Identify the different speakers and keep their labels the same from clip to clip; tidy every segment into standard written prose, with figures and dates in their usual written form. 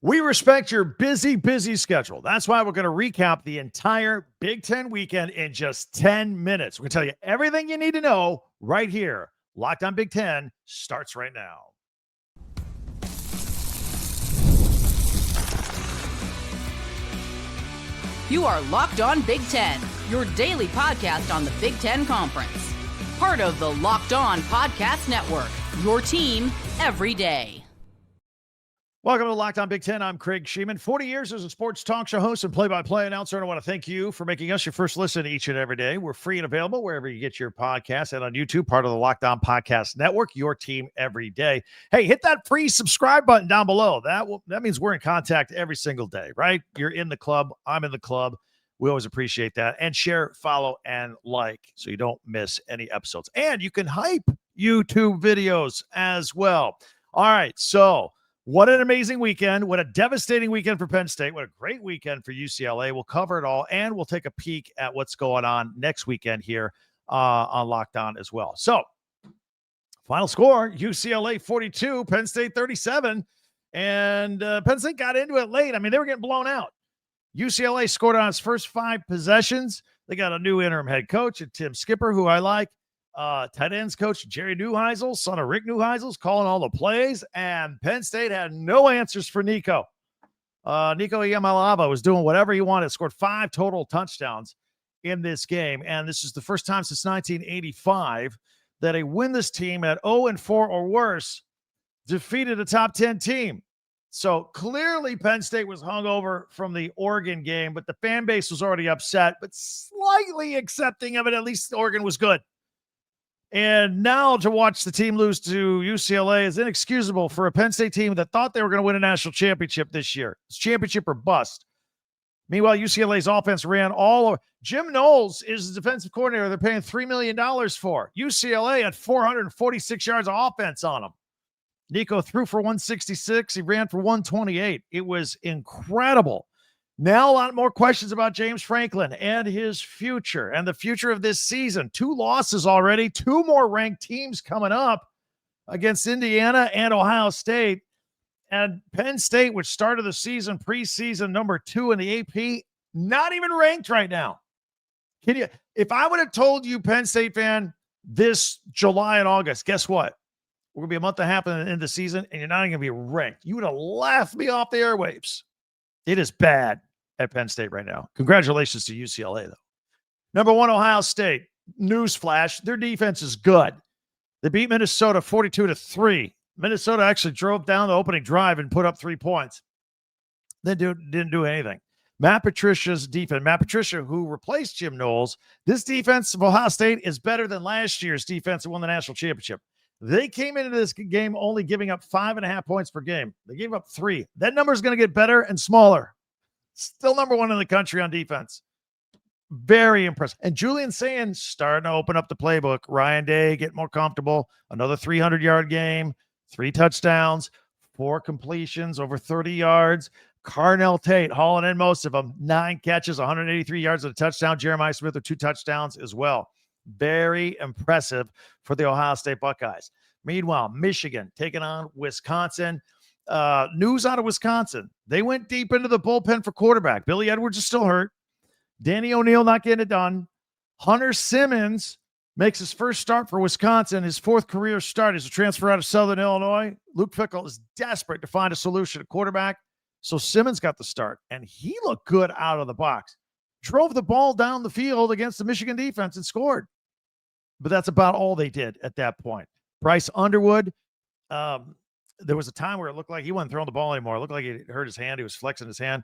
Speaker 1: We respect your busy schedule. That's why we're going to recap the entire Big Ten weekend in just 10 minutes. We're going to tell you everything you need to know right here. Locked on Big Ten starts right now.
Speaker 2: You are Locked On Big Ten, your daily podcast on the Big Ten Conference. Part of the Locked On Podcast Network, your team every day.
Speaker 1: Welcome to Locked On Big Ten. I'm Craig Sheeman. 40 years as a sports talk show host and play-by-play announcer. And I want to thank you for making us your first listen each and every day. We're free and available wherever you get your podcasts and on YouTube, part of the Locked On Podcast Network, your team every day. Hey, hit that free subscribe button down below. That means we're in contact every single day, right? You're in the club. I'm in the club. We always appreciate that. And share, follow, and like so you don't miss any episodes. And you can hype YouTube videos as well. All right, so what an amazing weekend. What a devastating weekend for Penn State. What a great weekend for UCLA. We'll cover it all, and we'll take a peek at what's going on next weekend here on Locked On as well. So, final score, UCLA 42, Penn State 37, and Penn State got into it late. I mean, they were getting blown out. UCLA scored on its first 5 possessions. They got a new interim head coach, Tim Skipper, who I like. Tight ends coach Jerry Neuheisel, son of Rick Neuheisel's calling all the plays, and Penn State had no answers for Nico. Nico Iamaleava was doing whatever he wanted, scored 5 total touchdowns in this game, and this is the first time since 1985 that a winless team at 0-4 or worse defeated a top 10 team. So clearly Penn State was hungover from the Oregon game, but the fan base was already upset, but slightly accepting of it. At least Oregon was good. And now to watch the team lose to UCLA is inexcusable for a Penn State team that thought they were going to win a national championship this year. It's championship or bust. Meanwhile, UCLA's offense ran all over. Jim Knowles is the defensive coordinator they're paying $3 million for. UCLA had 446 yards of offense on them. Nico threw for 166. He ran for 128. It was incredible. Now a lot more questions about James Franklin and his future and the future of this season. 2 losses already, 2 more ranked teams coming up against Indiana and Ohio State. And Penn State, which started the season preseason number 2 in the AP, not even ranked right now. If I would have told you, Penn State fan, this July and August, guess what? We're going to be a month and a half in the season, and you're not even going to be ranked. You would have laughed me off the airwaves. It is bad at Penn State right now. Congratulations to UCLA, though. Number 1, Ohio State. Newsflash, their defense is good. They beat Minnesota 42-3. Minnesota actually drove down the opening drive and put up 3 points. They didn't do anything. Matt Patricia's defense. Matt Patricia, who replaced Jim Knowles, this defense of Ohio State is better than last year's defense that won the national championship. They came into this game only giving up 5.5 points per game. They gave up 3. That number is going to get better and smaller. Still number 1 in the country on defense. Very impressive. And Julian Sands starting to open up the playbook. Ryan Day getting more comfortable. Another 300-yard game. 3 touchdowns. 4 completions over 30 yards. Carnell Tate hauling in most of them. 9 catches, 183 yards and a touchdown. Jeremiah Smith with 2 touchdowns as well. Very impressive for the Ohio State Buckeyes. Meanwhile, Michigan taking on Wisconsin. News out of Wisconsin. They went deep into the bullpen for quarterback. Billy Edwards is still hurt. Danny O'Neal not getting it done. Hunter Simmons makes his first start for Wisconsin, his 4th career start as a transfer out of Southern Illinois. Luke Fickell is desperate to find a solution at quarterback. So Simmons got the start, and he looked good out of the box. Drove the ball down the field against the Michigan defense and scored. But that's about all they did at that point. Bryce Underwood, there was a time where it looked like he wasn't throwing the ball anymore. It looked like he hurt his hand. He was flexing his hand.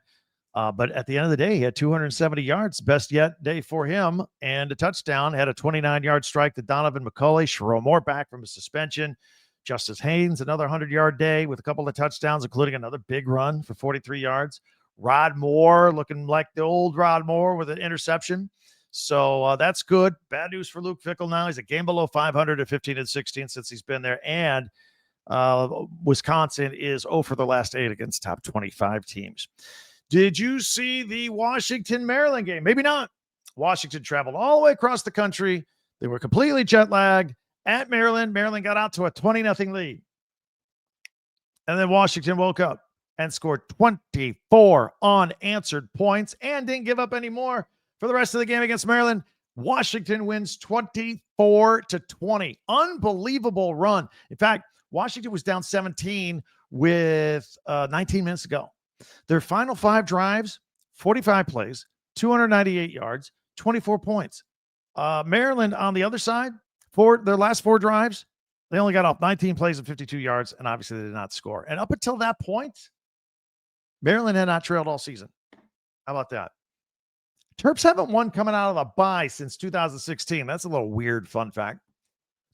Speaker 1: But at the end of the day, he had 270 yards, best yet day for him, and a touchdown. Had a 29-yard strike to Donovan McCulley. Sherrone Moore back from his suspension. Justice Haynes, another 100-yard day with a couple of touchdowns, including another big run for 43 yards. Rod Moore looking like the old Rod Moore with an interception. So that's good. Bad news for Luke Fickell now. He's a game below 500 at 15-16 since he's been there. And Wisconsin is 0 for the last 8 against top 25 teams. Did you see the Washington-Maryland game? Maybe not. Washington traveled all the way across the country. They were completely jet lagged at Maryland. Maryland got out to a 20-0 lead. And then Washington woke up. and scored 24 unanswered points and didn't give up any more for the rest of the game against Maryland. Washington wins 24-20. Unbelievable run. In fact, Washington was down 17 with 19 minutes to go. Their final 5 drives, 45 plays, 298 yards, 24 points. Maryland on the other side, for their last 4 drives, they only got off 19 plays and 52 yards, and obviously they did not score. And up until that point, Maryland had not trailed all season. How about that? Terps haven't won coming out of the bye since 2016. That's a little weird fun fact.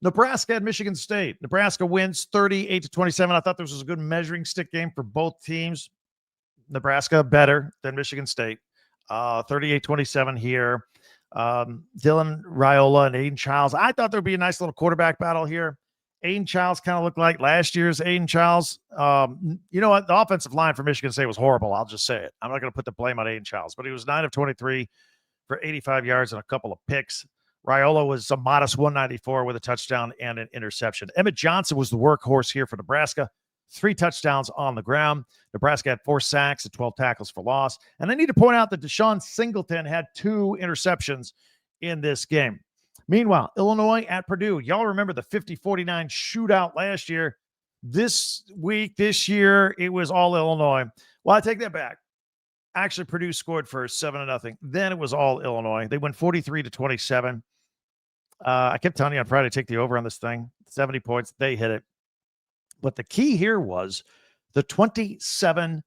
Speaker 1: Nebraska at Michigan State. Nebraska wins 38-27. I thought this was a good measuring stick game for both teams. Nebraska better than Michigan State. 38-27 here. Dylan Raiola and Aiden Childs. I thought there'd be a nice little quarterback battle here. Aiden Childs kind of looked like last year's Aiden Childs. You know what? The offensive line for Michigan State was horrible. I'll just say it. I'm not going to put the blame on Aiden Childs, but he was 9 of 23 for 85 yards and a couple of picks. Raiola was a modest 194 with a touchdown and an interception. Emmett Johnson was the workhorse here for Nebraska. 3 touchdowns on the ground. Nebraska had 4 sacks and 12 tackles for loss. And I need to point out that Deshaun Singleton had 2 interceptions in this game. Meanwhile, Illinois at Purdue. Y'all remember the 50-49 shootout last year. This year, it was all Illinois. Well, I take that back. Actually, Purdue scored first, 7-0. Then it was all Illinois. They went 43-27. I kept telling you on Friday, take the over on this thing. 70 points. They hit it. But the key here was the 27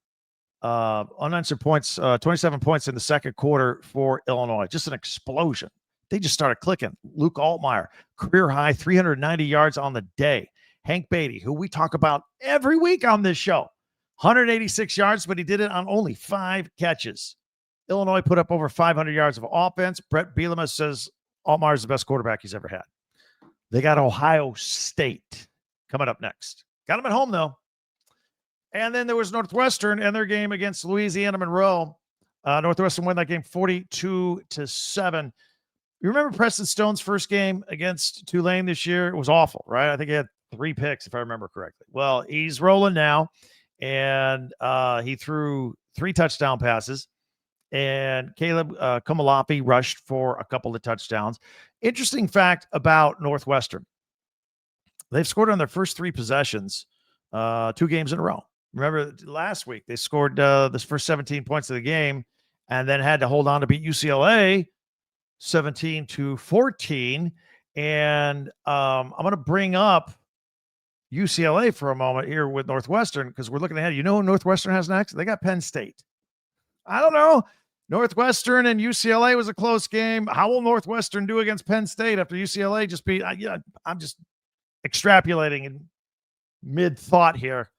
Speaker 1: unanswered points, 27 points in the second quarter for Illinois. Just an explosion. They just started clicking. Luke Altmaier, career high, 390 yards on the day. Hank Beatty, who we talk about every week on this show, 186 yards, but he did it on only 5 catches. Illinois put up over 500 yards of offense. Brett Bielema says Altmaier is the best quarterback he's ever had. They got Ohio State coming up next. Got them at home, though. And then there was Northwestern and their game against Louisiana Monroe. Northwestern won that game 42-7. You remember Preston Stone's first game against Tulane this year? It was awful, right? I think he had 3 picks, if I remember correctly. Well, he's rolling now, and he threw 3 touchdown passes, and Caleb Kumalapi rushed for a couple of touchdowns. Interesting fact about Northwestern. They've scored on their first 3 possessions 2 games in a row. Remember last week, they scored the first 17 points of the game and then had to hold on to beat UCLA 17-14. And I'm going to bring up UCLA for a moment here with Northwestern because we're looking ahead. You know who Northwestern has next? They got Penn State. I don't know. Northwestern and UCLA was a close game. How will Northwestern do against Penn State after UCLA just beat? I'm just extrapolating in mid-thought here.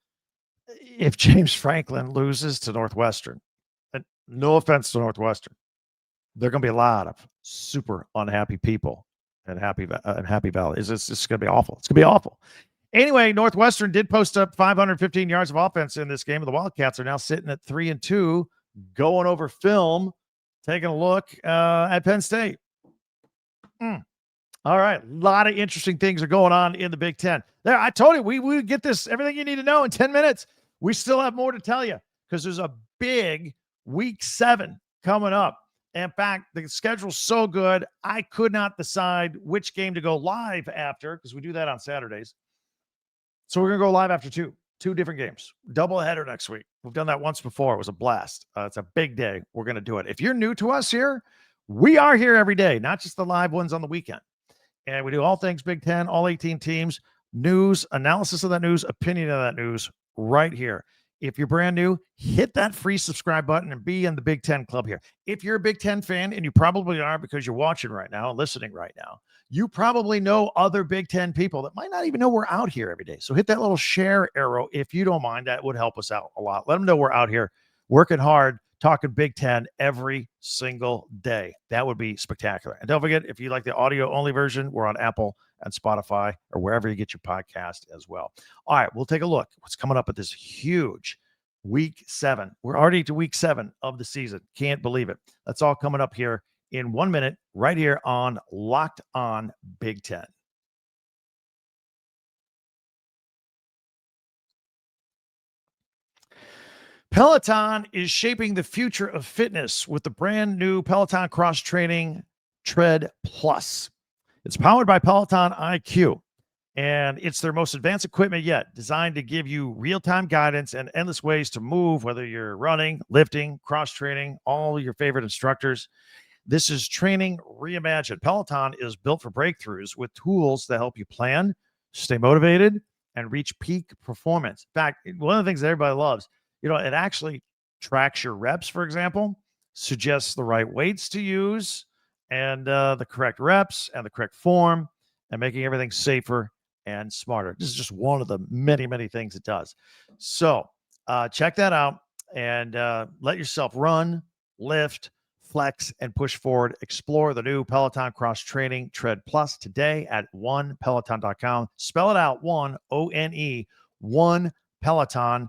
Speaker 1: If James Franklin loses to Northwestern, and no offense to Northwestern, there are going to be a lot of super unhappy people in Happy Valley. It's going to be awful. It's going to be awful. Anyway, Northwestern did post up 515 yards of offense in this game. The Wildcats are now sitting at 3-2, going over film, taking a look at Penn State. All right. A lot of interesting things are going on in the Big Ten. There, I told you we would get this, everything you need to know in 10 minutes. We still have more to tell you because there's a big week 7 coming up. In fact, the schedule's so good, I could not decide which game to go live after because we do that on Saturdays. So we're going to go live after 2 different games. Double header next week. We've done that once before. It was a blast. It's a big day. We're going to do it. If you're new to us here, we are here every day, not just the live ones on the weekend. And we do all things Big Ten, all 18 teams, news, analysis of that news, opinion of that news right here. If you're brand new, hit that free subscribe button and be in the Big Ten club here. If you're a Big Ten fan, and you probably are because you're watching right now and listening right now, you probably know other Big Ten people that might not even know we're out here every day. So hit that little share arrow if you don't mind. That would help us out a lot. Let them know we're out here working hard, talking Big Ten every single day. That would be spectacular. And don't forget, if you like the audio-only version, we're on Apple and Spotify or wherever you get your podcast as well. All right, we'll take a look. What's coming up at this huge week 7. We're already to week 7 of the season. Can't believe it. That's all coming up here in 1 minute right here on Locked On Big Ten. Peloton is shaping the future of fitness with the brand new Peloton Cross Training Tread Plus. It's powered by Peloton IQ, and it's their most advanced equipment yet, designed to give you real-time guidance and endless ways to move, whether you're running, lifting, cross-training, all your favorite instructors. This is training reimagined. Peloton is built for breakthroughs with tools that help you plan, stay motivated, and reach peak performance. In fact, one of the things that everybody loves, it actually tracks your reps, for example, suggests the right weights to use and the correct reps and the correct form, and making everything safer and smarter. This is just one of the many, many things it does. So check that out and let yourself run, lift, flex, and push forward. Explore the new Peloton Cross Training Tread Plus today at onepeloton.com. Spell it out, one, O-N-E, onepeloton.com.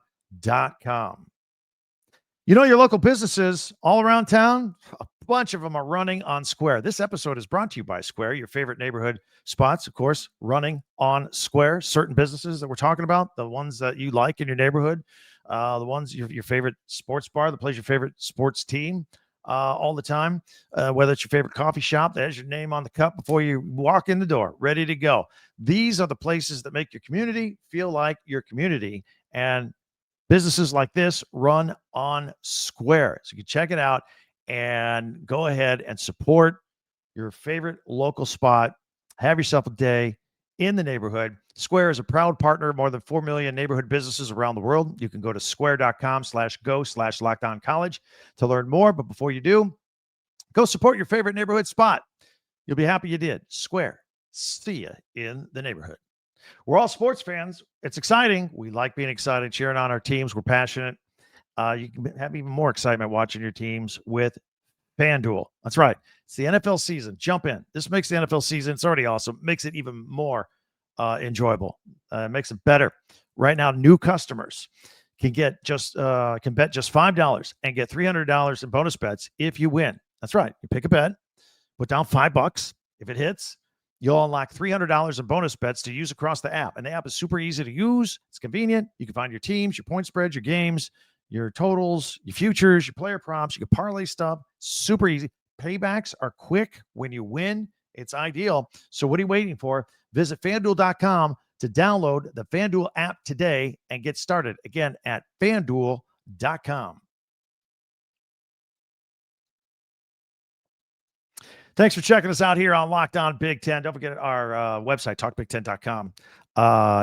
Speaker 1: Your local businesses all around town, a bunch of them are running on Square. This episode is brought to you by Square, your favorite neighborhood spots, of course, running on Square. Certain businesses that we're talking about, the ones that you like in your neighborhood, the ones, your favorite sports bar that plays your favorite sports team all the time, whether it's your favorite coffee shop that has your name on the cup before you walk in the door, ready to go. These are the places that make your community feel like your community. And businesses like this run on Square. So you can check it out and go ahead and support your favorite local spot. Have yourself a day in the neighborhood. Square is a proud partner of more than 4 million neighborhood businesses around the world. You can go to square.com/go/LockedOnCollege to learn more. But before you do, go support your favorite neighborhood spot. You'll be happy you did. Square. See you in the neighborhood. We're all sports fans. It's exciting. We like being excited, cheering on our teams. We're passionate. You can have even more excitement watching your teams with FanDuel. That's right. It's the NFL season. Jump in. This makes the NFL season, it's already awesome, makes it even more enjoyable. Makes it better. Right now, new customers can bet just $5 and get $300 in bonus bets if you win. That's right. You pick a bet, put down $5. If it hits, you'll unlock $300 in bonus bets to use across the app. And the app is super easy to use. It's convenient. You can find your teams, your point spreads, your games, your totals, your futures, your player props. You can parlay stuff. Super easy. Paybacks are quick when you win. It's ideal. So what are you waiting for? Visit FanDuel.com to download the FanDuel app today and get started. Again, at FanDuel.com. Thanks for checking us out here on Locked On Big Ten. Don't forget our website, talkbig10.com,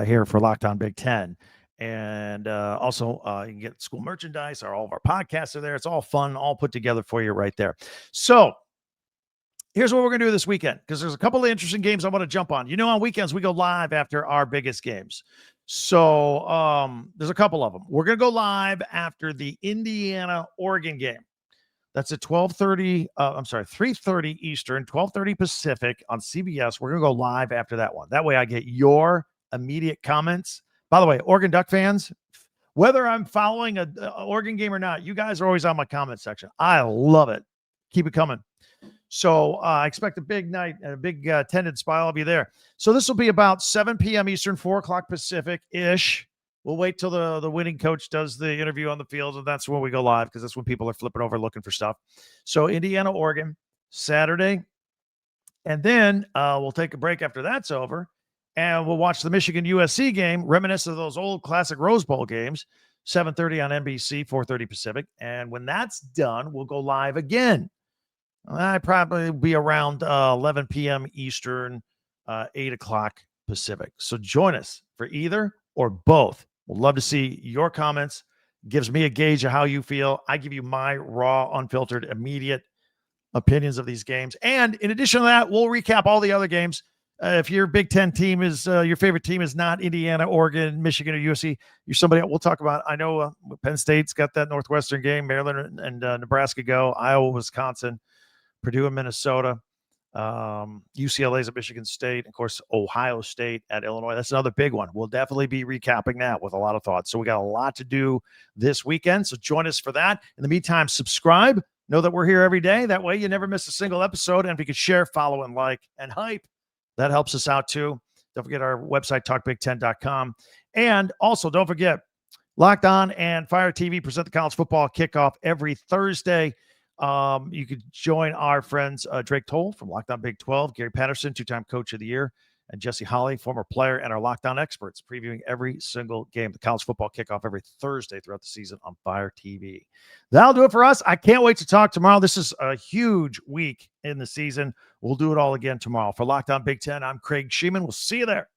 Speaker 1: here for Locked On Big Ten. And also, you can get school merchandise. All of our podcasts are there. It's all fun, all put together for you right there. So here's what we're going to do this weekend, because there's a couple of interesting games I want to jump on. On weekends, we go live after our biggest games. So there's a couple of them. We're going to go live after the Indiana-Oregon game. That's at 3:30 Eastern, 12:30 Pacific on CBS. We're going to go live after that one. That way I get your immediate comments. By the way, Oregon Duck fans, whether I'm following a Oregon game or not, you guys are always on my comment section. I love it. Keep it coming. So I expect a big night and a big attendance by all of you there. So this will be about 7 p.m. Eastern, 4 o'clock Pacific-ish. We'll wait till the winning coach does the interview on the field, and that's when we go live, because that's when people are flipping over looking for stuff. So Indiana, Oregon, Saturday. And then we'll take a break after that's over, and we'll watch the Michigan-USC game, reminiscent of those old classic Rose Bowl games, 7:30 on NBC, 4:30 Pacific. And when that's done, we'll go live again. I'd probably be around 11 p.m. Eastern, 8 o'clock Pacific. So join us for either or both. We'd love to see your comments. Gives me a gauge of how you feel. I give you my raw, unfiltered, immediate opinions of these games. And in addition to that, we'll recap all the other games. If your Big Ten team is, your favorite team is not Indiana, Oregon, Michigan, or USC, you're somebody else we'll talk about. I know Penn State's got that Northwestern game. Maryland and Nebraska go. Iowa, Wisconsin, Purdue and Minnesota. UCLA's at Michigan State. Of course, Ohio State at Illinois. That's another big one. We'll definitely be recapping that with a lot of thoughts. So we got a lot to do this weekend. So join us for that. In the meantime, subscribe. Know that we're here every day. That way you never miss a single episode. And if you could share, follow, and like, and hype, that helps us out too. Don't forget our website, talkbig10.com. And also, don't forget, Locked On and Fire TV present the college football kickoff every Thursday. You could join our friends Drake Toll from Locked On Big 12, Gary Patterson, two-time Coach of the Year, and Jesse Holly, former player, and our Locked On experts previewing every single game. The college football kickoff every Thursday throughout the season on Fire TV. That'll do it for us. I can't wait to talk tomorrow. This is a huge week in the season. We'll do it all again tomorrow. For Locked On Big Ten, I'm Craig Sheeman. We'll see you there.